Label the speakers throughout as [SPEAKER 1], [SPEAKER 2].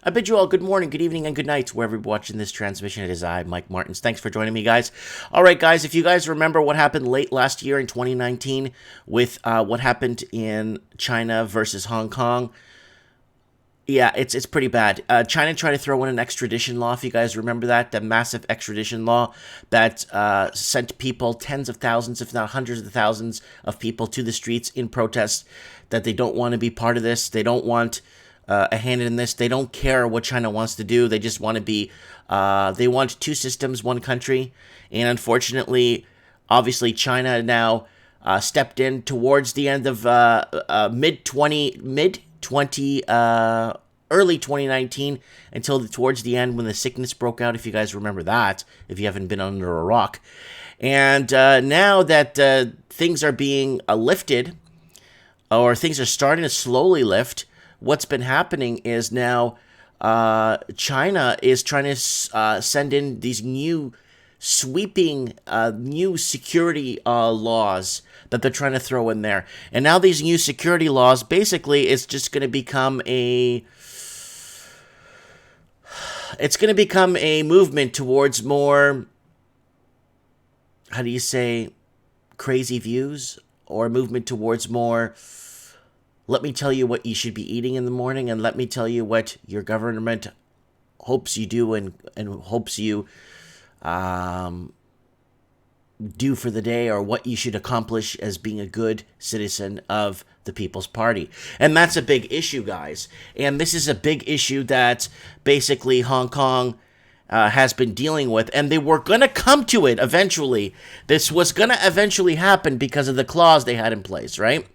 [SPEAKER 1] I bid you all good morning, good evening, and good night, wherever you're watching this transmission. It is I, Mike Martins. Thanks for joining me, guys. All right, guys, if you guys remember what happened late last year in 2019 with what happened in China versus Hong Kong, yeah, it's pretty bad. China tried to throw in an extradition law, if you guys remember that, the massive extradition law that sent people, tens of thousands, if not hundreds of thousands of people to the streets in protest that they don't want to be part of this. They don't want a hand in this. They don't care what China wants to do. They just want to be, they want two systems, one country. And unfortunately, obviously, China now stepped in towards the end of early 2019 until towards the end when the sickness broke out, if you guys remember that, if you haven't been under a rock. And now that things are being lifted, or things are starting to slowly lift, what's been happening is now China is trying to send in these new sweeping new security laws that they're trying to throw in there. And now these new security laws, basically, it's just going to become a movement towards more, how do you say, crazy views, or a movement towards more, let me tell you what you should be eating in the morning, and let me tell you what your government hopes you do and hopes you do for the day, or what you should accomplish as being a good citizen of the People's Party. And that's a big issue, guys. And this is a big issue that basically Hong Kong has been dealing with, and they were going to come to it eventually. This was going to eventually happen because of the clause they had in place, right?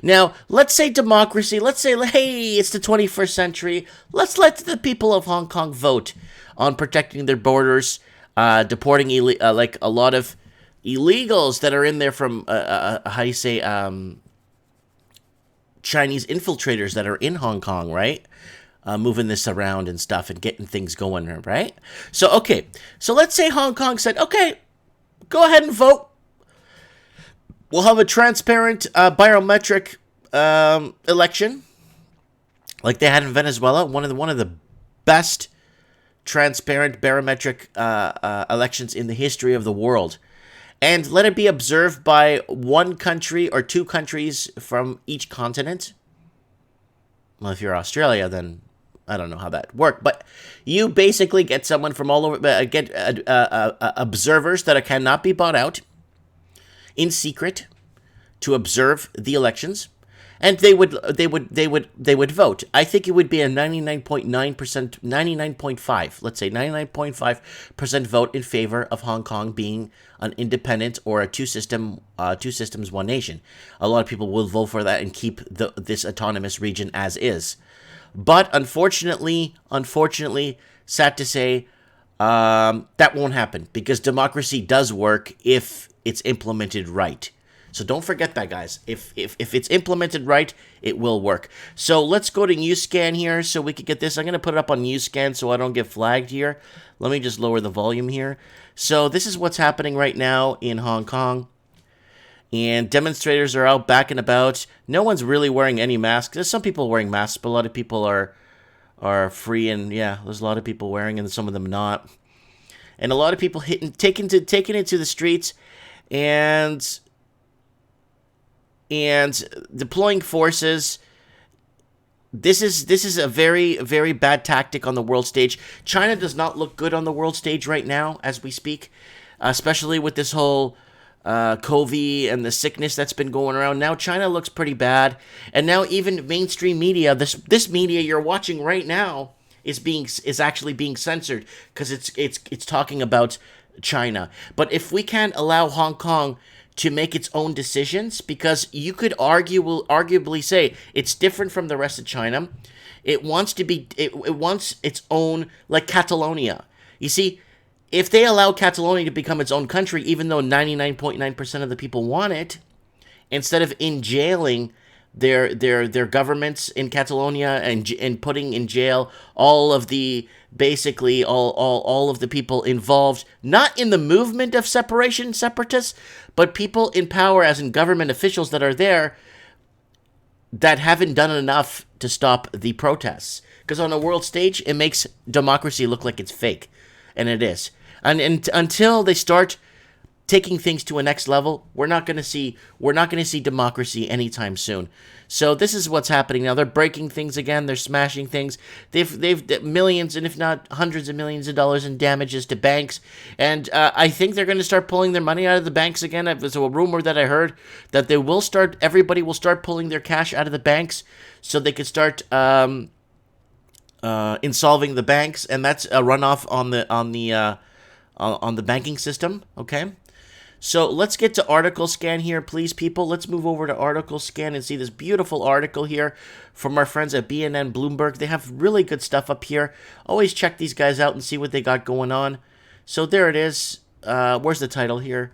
[SPEAKER 1] Now, let's say democracy, let's say, hey, it's the 21st century, let's let the people of Hong Kong vote on protecting their borders, deporting like a lot of illegals that are in there from, how do you say, Chinese infiltrators that are in Hong Kong, right? Moving this around and stuff and getting things going, right? So, okay. So let's say Hong Kong said, okay, go ahead and vote. We'll have a transparent biometric election like they had in Venezuela, one of the best transparent barometric elections in the history of the world. And let it be observed by one country or two countries from each continent. Well, if you're Australia, then I don't know how that worked. But you basically get someone from all over, get observers that cannot be bought out in secret to observe the elections. And they would vote. I think it would be a 99.9%, 99.5, let's say 99.5% vote in favor of Hong Kong being an independent or a two systems, one nation. A lot of people will vote for that and keep this autonomous region as is. But unfortunately, sad to say, that won't happen because democracy does work if it's implemented right. So don't forget that, guys. If it's implemented right, it will work. So let's go to NewsScan here so we could get this. I'm going to put it up on NewsScan so I don't get flagged here. Let me just lower the volume here. So this is what's happening right now in Hong Kong. And demonstrators are out back and about. No one's really wearing any masks. There's some people wearing masks, but a lot of people are free. And yeah, there's a lot of people wearing and some of them not. And a lot of people taking it to the streets and deploying forces. This is a very, very bad tactic on the world stage. China does not look good on the world stage right now as we speak, especially with this whole COVID and the sickness that's been going around. Now China looks pretty bad, and now even mainstream media, this media you're watching right now is actually being censored because it's talking about China. But if we can't allow Hong Kong to make its own decisions, because you could arguably say it's different from the rest of China. It wants to be, it wants its own, like Catalonia. You see, if they allow Catalonia to become its own country, even though 99.9% of the people want it, instead of jailing their governments in Catalonia and putting in jail all of the basically all of the people involved, not in the movement of separatists, but people in power, as in government officials that are there, that haven't done enough to stop the protests. Because on a world stage, it makes democracy look like it's fake. And it is. And until they start taking things to a next level, we're not going to see democracy anytime soon. So this is what's happening now. They're breaking things again. They're smashing things. They've millions and if not hundreds of millions of dollars in damages to banks. And I think they're going to start pulling their money out of the banks again. There's a rumor that I heard that everybody will start pulling their cash out of the banks so they could start insolving the banks, and that's a runoff on the banking system. Okay. So let's get to article scan here, please, people. Let's move over to article scan and see this beautiful article here from our friends at BNN Bloomberg. They have really good stuff up here. Always check these guys out and see what they got going on. So there it is. Where's the title here?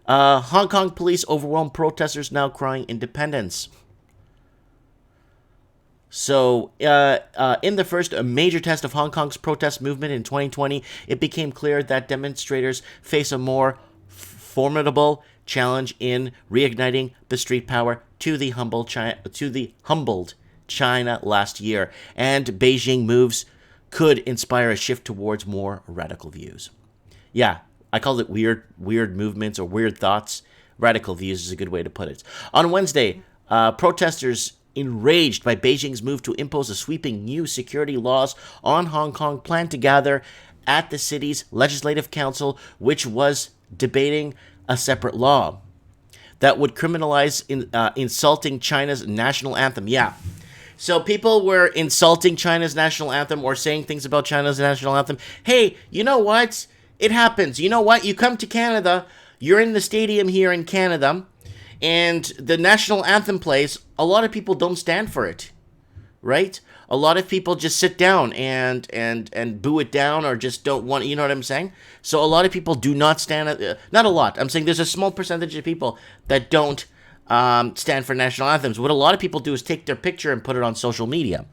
[SPEAKER 1] Hong Kong police overwhelm protesters now crying independence. So, in the first major test of Hong Kong's protest movement in 2020, it became clear that demonstrators face a more formidable challenge in reigniting the street power to the humbled China last year, and Beijing moves could inspire a shift towards more radical views. Yeah, I call it weird movements or weird thoughts. Radical views is a good way to put it. On Wednesday, protesters enraged by Beijing's move to impose a sweeping new security laws on Hong Kong planned to gather at the city's Legislative Council, which was debating a separate law that would criminalize insulting China's national anthem. Yeah. So people were insulting China's national anthem or saying things about China's national anthem. Hey, you know what? It happens. You know what? You come to Canada, you're in the stadium here in Canada, and the national anthem plays. A lot of people don't stand for it, right? A lot of people just sit down and boo it down or just don't want, you know what I'm saying? So a lot of people do not stand, not a lot. I'm saying there's a small percentage of people that don't stand for national anthems. What a lot of people do is take their picture and put it on social media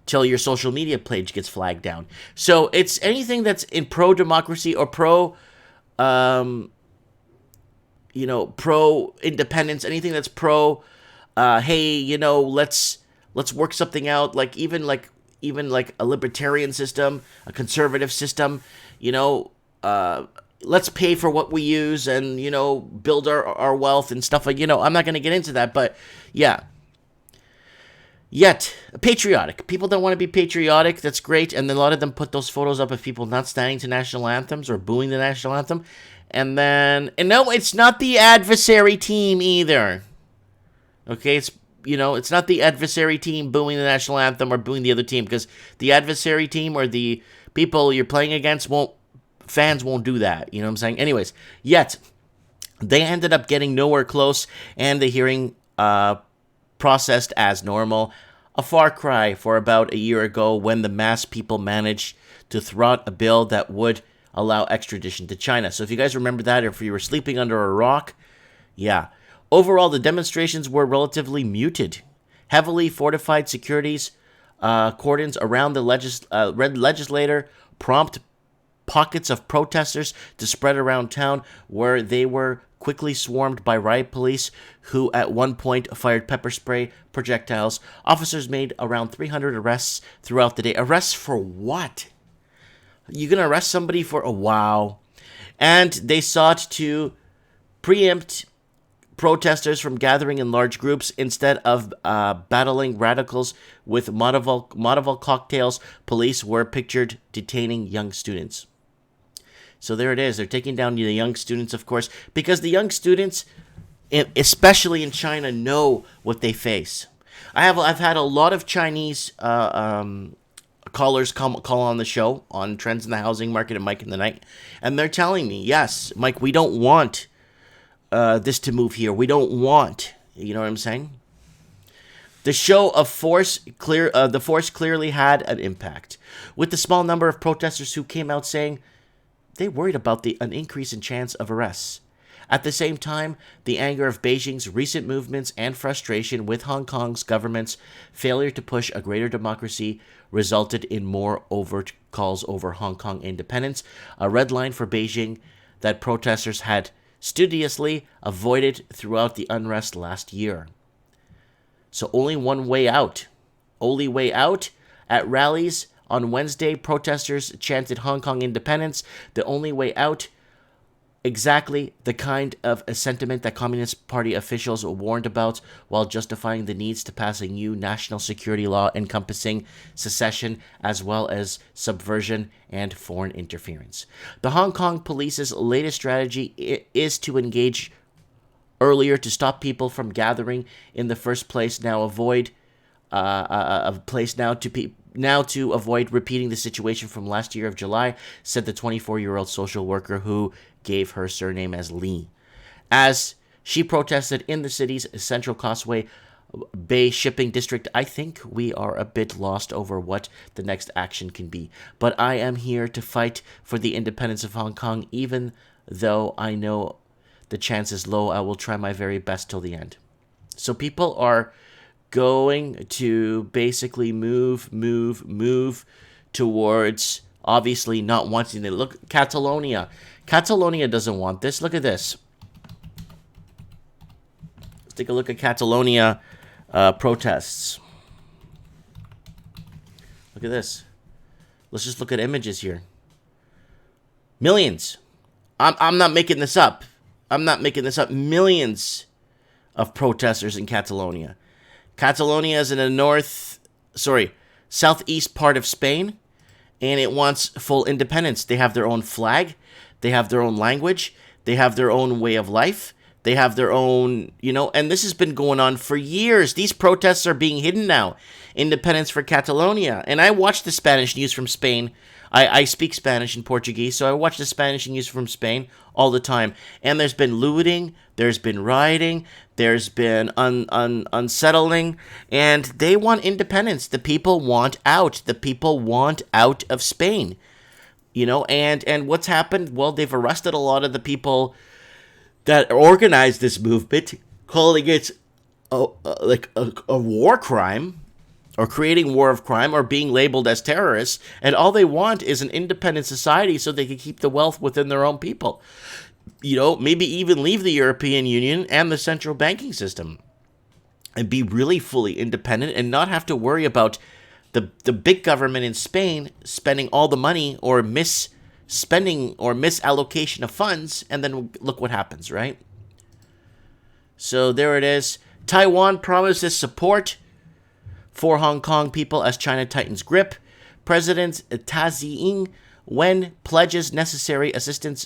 [SPEAKER 1] till your social media page gets flagged down. So it's anything that's in pro-democracy or pro-independence, anything that's hey, let's work something out, like even like a libertarian system, a conservative system, let's pay for what we use and, build our wealth and stuff like, I'm not going to get into that, but yeah. Yet, patriotic. People don't want to be patriotic. That's great. And then a lot of them put those photos up of people not standing to national anthems or booing the national anthem. And no, it's not the adversary team either. Okay, it's not the adversary team booing the national anthem or booing the other team, because the adversary team or the people you're playing against fans won't do that. You know what I'm saying? Anyways, yet they ended up getting nowhere close, and the hearing processed as normal. A far cry for about a year ago when the mass people managed to thwart a bill that would allow extradition to China. So if you guys remember that, or if you were sleeping under a rock, yeah. Overall, the demonstrations were relatively muted. Heavily fortified securities cordons around the legislator prompt pockets of protesters to spread around town, where they were quickly swarmed by riot police, who at one point fired pepper spray projectiles. Officers made around 300 arrests throughout the day. Arrests for what? You gonna arrest somebody for a wow? And they sought to preempt protesters from gathering in large groups. Instead of battling radicals with Molotov cocktails, police were pictured detaining young students. So there it is. They're taking down the young students, of course, because the young students, especially in China, know what they face. I've had a lot of Chinese callers call on the show on Trends in the Housing Market and Mike in the Night, and they're telling me, yes, Mike, we don't want this to move here. We don't want, you know what I'm saying? The show of force clearly had an impact, with the small number of protesters who came out saying they worried about an increase in chance of arrests. At the same time, the anger of Beijing's recent movements and frustration with Hong Kong's government's failure to push a greater democracy resulted in more overt calls over Hong Kong independence, a red line for Beijing that protesters had studiously avoided throughout the unrest last year. So only one way out. Only way out, At rallies on Wednesday, protesters chanted Hong Kong independence, the only way out. Exactly the kind of a sentiment that Communist Party officials warned about while justifying the needs to pass a new national security law encompassing secession as well as subversion and foreign interference. The Hong Kong police's latest strategy is to engage earlier to stop people from gathering in the first place. Now avoid to avoid repeating the situation from last year of July, said the 24-year-old social worker who gave her surname as Lee. As she protested in the city's Central Causeway Bay Shipping District, I think we are a bit lost over what the next action can be. But I am here to fight for the independence of Hong Kong, even though I know the chance is low. I will try my very best till the end. So people are going to basically move towards obviously not wanting to look. Catalonia doesn't want this. Look at this. Let's take a look at Catalonia protests. Look at this. Let's just look at images here. Millions. I'm not making this up. Millions of protesters in Catalonia. Catalonia is in the southeast part of Spain, and it wants full independence. They have their own flag. They have their own language. They have their own way of life. They have their own, and this has been going on for years. These protests are being hidden now. Independence for Catalonia. And I watch the Spanish news from Spain. I speak Spanish and Portuguese, so I watch the Spanish news from Spain all the time. And there's been looting, there's been rioting, there's been unsettling, and they want independence. The people want out. The people want out of Spain. And what's happened? Well, they've arrested a lot of the people that organized this movement, calling it a war crime, or creating war of crime, or being labeled as terrorists. And all they want is an independent society so they can keep the wealth within their own people. Maybe even leave the European Union and the central banking system and be really fully independent and not have to worry about the big government in Spain spending all the money or misspending or misallocation of funds, and then look what happens, right? So there it is. Taiwan promises support for Hong Kong people as China tightens grip. President Ta-Ing Wen pledges necessary assistance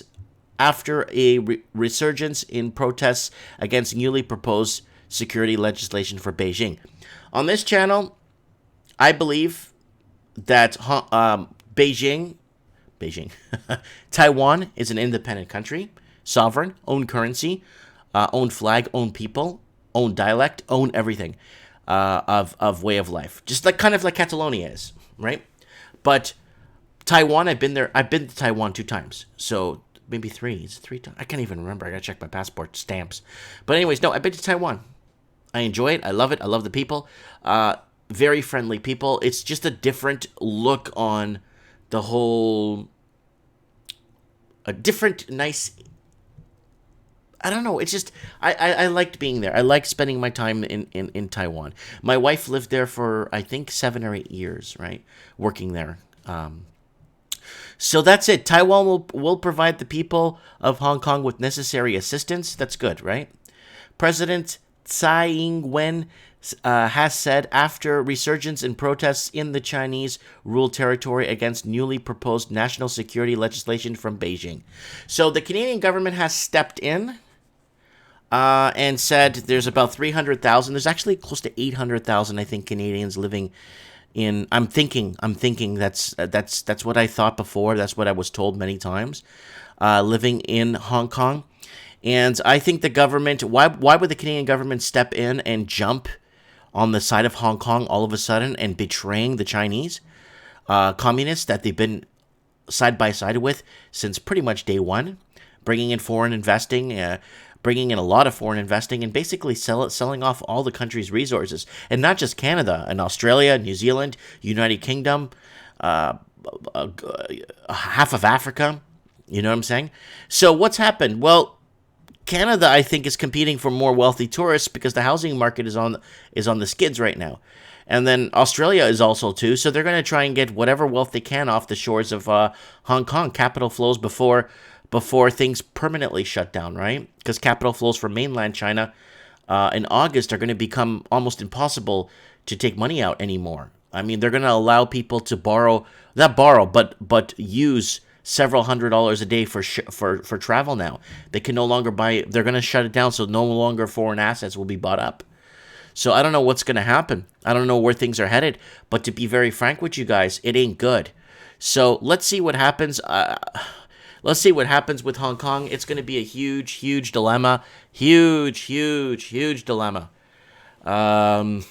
[SPEAKER 1] after a resurgence in protests against newly proposed security legislation for Beijing. On this channel, I believe that Taiwan is an independent country, sovereign, own currency, own flag, own people, own dialect, own everything of way of life. Just kind of like Catalonia is, right? But Taiwan, I've been to Taiwan 2 times. So maybe 3. It's 3 times. I can't even remember. I gotta check my passport stamps. But anyways, no, I've been to Taiwan. I enjoy it. I love it. I love the people. Very friendly people. It's just a different look on the whole, a different, nice, I don't know. It's just, I liked being there. I liked spending my time in Taiwan. My wife lived there for, I think, 7 or 8 years, right? Working there. So that's it. Taiwan will provide the people of Hong Kong with necessary assistance. That's good, right? President Tsai Ing-wen has said after resurgence in protests in the Chinese-ruled territory against newly proposed national security legislation from Beijing. So the Canadian government has stepped in and said there's about 300,000. There's actually close to 800,000, I think, Canadians living in. I'm thinking that's what I thought before. That's what I was told many times. Living in Hong Kong. And I think the government, why would the Canadian government step in and jump on the side of Hong Kong all of a sudden and betraying the Chinese communists that they've been side by side with since pretty much day one, bringing in foreign investing, bringing in a lot of foreign investing, and basically selling off all the country's resources, and not just Canada, and Australia, New Zealand, United Kingdom, half of Africa. You know what I'm saying? So what's happened? Well, Canada, I think, is competing for more wealthy tourists because the housing market is on the skids right now. And then Australia is also too. So they're going to try and get whatever wealth they can off the shores of Hong Kong. Capital flows before things permanently shut down, right? Because capital flows from mainland China in August are going to become almost impossible to take money out anymore. I mean, they're going to allow people to not borrow, but use several $100s a day for travel now. They can no longer buy. They're going to shut it down, so no longer foreign assets will be bought up. So I don't know what's going to happen. I don't know where things are headed. But to be very frank with you guys, it ain't good. So let's see what happens. Let's see what happens with Hong Kong. It's going to be a huge, huge dilemma. Huge, huge, huge dilemma. And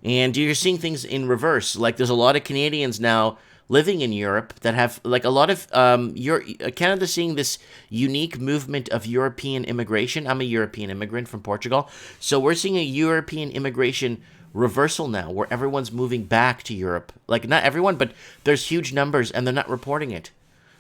[SPEAKER 1] you're seeing things in reverse. Like there's a lot of Canadians now living in Europe that have, like a lot of, Canada's seeing this unique movement of European immigration. I'm a European immigrant from Portugal. So we're seeing a European immigration reversal now where everyone's moving back to Europe. Like not everyone, but there's huge numbers and they're not reporting it.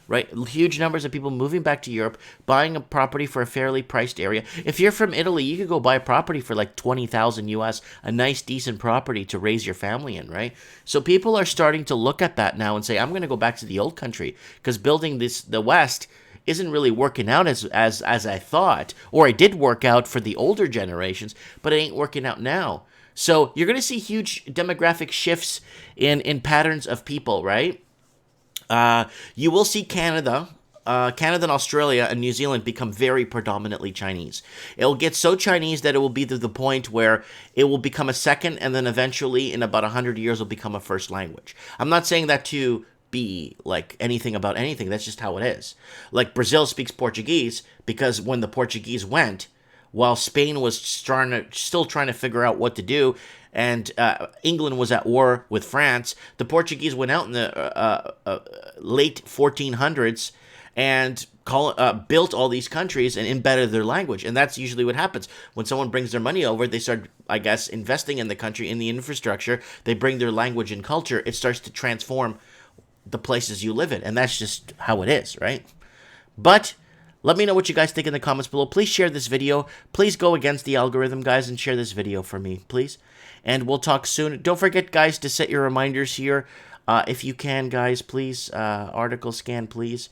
[SPEAKER 1] Right? Huge numbers of people moving back to Europe, buying a property for a fairly priced area. If you're from Italy, you could go buy a property for like 20,000 US, a nice, decent property to raise your family in, right? So people are starting to look at that now and say, I'm going to go back to the old country because building the West isn't really working out as I thought, or it did work out for the older generations, but it ain't working out now. So you're going to see huge demographic shifts in patterns of people, right? You will see Canada and Australia and New Zealand become very predominantly Chinese. It will get so Chinese that it will be to the point where it will become a second, and then eventually in about 100 years will become a first language. I'm not saying that to be like anything about anything. That's just how it is. Like Brazil speaks Portuguese because when the Portuguese went, while Spain was still trying to figure out what to do, and England was at war with France, the Portuguese went out in the late 1400s and built all these countries and embedded their language. And that's usually what happens. When someone brings their money over, they start, I guess, investing in the country, in the infrastructure. They bring their language and culture. It starts to transform the places you live in. And that's just how it is, right? But let me know what you guys think in the comments below. Please share this video. Please go against the algorithm, guys, and share this video for me, please. And we'll talk soon. Don't forget, guys, to set your reminders here. If you can, guys, please. Article scan, please.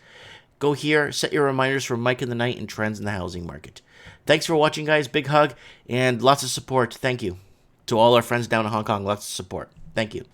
[SPEAKER 1] Go here. Set your reminders for Mike in the Night and trends in the housing market. Thanks for watching, guys. Big hug and lots of support. Thank you. To all our friends down in Hong Kong, lots of support. Thank you.